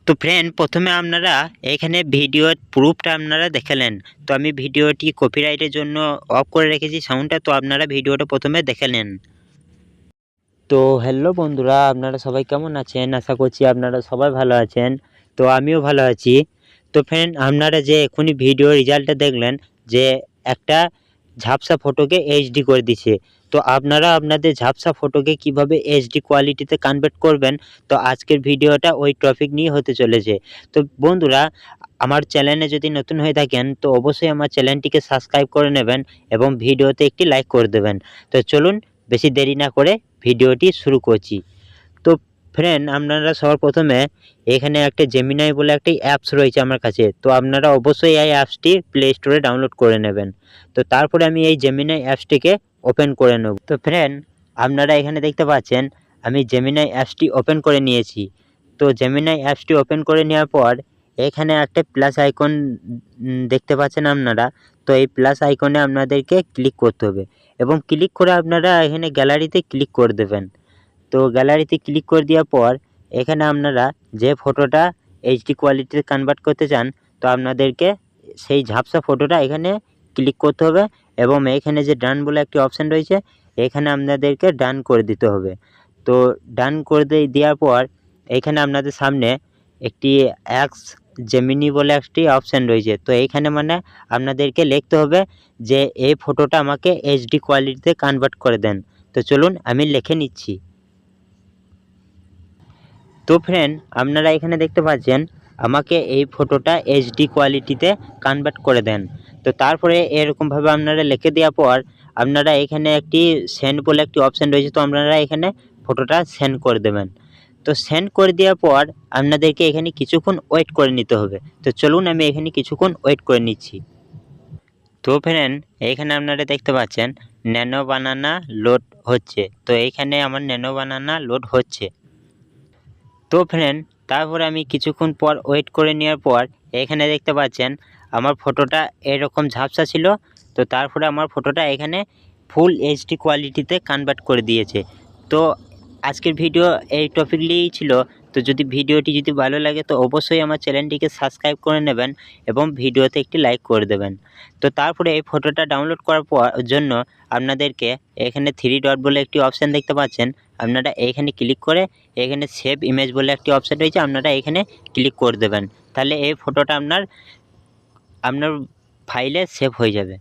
তো ফ্রেন্ড, প্রথমে আপনারা এখানে ভিডিওর প্রুফটা আপনারা দেখালেন। তো আমি ভিডিওটি কপিরাইটের জন্য অফ করে রেখেছি সাউন্ডটা, তো আপনারা ভিডিওটা প্রথমে দেখে নেন। তো হ্যালো বন্ধুরা, আপনারা সবাই কেমন আছেন? আশা করছি আপনারা সবাই ভালো আছেন। তো আমিও ভালো আছি। তো ফ্রেন্ড, আপনারা যে এখনই ভিডিও রেজাল্টটা দেখলেন যে একটা ঝাপসা ফটোকে এইচডি করে দিছে। তো আপনারা আপনাদের ঝাপসা ফটোকে কিভাবে এইচডি কোয়ালিটিতে কনভার্ট করবেন, তো আজকের ভিডিওটা ওই টপিক নিয়ে হতে চলেছে। তো বন্ধুরা, আমার চ্যানেলে যদি নতুন হয়ে থাকেন তো অবশ্যই আমার চ্যানেলটিকে সাবস্ক্রাইব করে নেবেন এবং ভিডিওতে একটি লাইক করে দেবেন। তো চলুন বেশি দেরি না করে ভিডিওটি শুরু করছি। তো ফ্রেন্ড, আপনারা সবার প্রথমে এখানে একটা জেমিনাই বলে একটি অ্যাপস রয়েছে আমার কাছে। তো আপনারা অবশ্যই এই অ্যাপসটি প্লে স্টোরে ডাউনলোড করে নেবেন। তো তারপরে আমি এই জেমিনাই অ্যাপসটিকে ওপেন করে নেব। তো ফ্রেন্ড, আপনারা এখানে দেখতে পাচ্ছেন আমি জেমিনাই অ্যাপসটি ওপেন করে নিয়েছি। তো জেমিনাই অ্যাপসটি ওপেন করে নেওয়ার পর এখানে একটা প্লাস আইকন দেখতে পাচ্ছেন আপনারা। তো এই প্লাস আইকনে আপনাদেরকে ক্লিক করতে হবে এবং ক্লিক করে আপনারা এখানে গ্যালারিতে ক্লিক করে দেবেন। তো গ্যালারিতে ক্লিক করে দেওয়ার পর এখানে আপনারা যে ফটোটা এইচডি কোয়ালিটিতে কনভার্ট করতে চান, তো আপনাদেরকে সেই ঝাপসা ফটোটা এখানে ক্লিক করতে হবে এবং এখানে যে ডান বলে একটি অপশান রয়েছে এখানে আপনাদেরকে ডান করে দিতে হবে। তো ডান করে দেওয়ার পর এখানে আপনাদের সামনে একটি এক্স জেমিনি বলে একটি অপশান রয়েছে। তো এইখানে মানে আপনাদেরকে লিখতে হবে যে এই ফটোটা আমাকে এইচডি কোয়ালিটিতে কনভার্ট করে দেন। তো চলুন আমি লিখে নিচ্ছি। তো ফ্রেন্ড, আপনারা এখানে দেখতে পাচ্ছেন আমাকে এই ফটোটা এইচডি কোয়ালিটিতে কনভার্ট করে দেন। তো তারপরে এরকমভাবে আপনারা লিখে দেওয়ার পর আপনারা এখানে একটি সেন্ড বলে একটি অপশান রয়েছে। তো আপনারা এখানে ফটোটা সেন্ড করে দেবেন। তো সেন্ড করে দেওয়ার পর আপনাদেরকে এখানে কিছুক্ষণ ওয়েট করে নিতে হবে। তো চলুন আমি এখানে কিছুক্ষণ ওয়েট করে নিচ্ছি। তো ফ্রেন্ড, এইখানে আপনারা দেখতে পাচ্ছেন ন্যানো বানানা লোড হচ্ছে। তো এইখানে আমার ন্যানো বানানা লোড হচ্ছে। তো ফ্রেন্ড, তারপরে আমি কিছুক্ষণ পর ওয়েট করে নেওয়ার পর এখানে দেখতে পাচ্ছেন আমার ফটোটা এরকম ঝাপসা ছিল। তো তারপরে আমার ফটোটা এখানে ফুল এইচডি কোয়ালিটিতে কনভার্ট করে দিয়েছে। তো আজকের ভিডিও এই টপিক নিয়েই ছিল। তো যদি ভিডিওটি যদি ভালো লাগে তো অবশ্যই আমার চ্যানেলটিকে সাবস্ক্রাইব করে নেবেন এবং ভিডিওতে একটি লাইক করে দেবেন। তো তারপরে এই ফটোটা ডাউনলোড করার জন্য আপনাদেরকে এখানে 3 ডট বলে একটি অপশান দেখতে পাচ্ছেন। আপনারা এইখানে ক্লিক করে এখানে সেভ ইমেজ বলে একটি অপশান রয়েছে, আপনারা এখানে ক্লিক করে দেবেন। তাহলে এই ফটোটা আপনার ফাইলে সেভ হয়ে যাবে।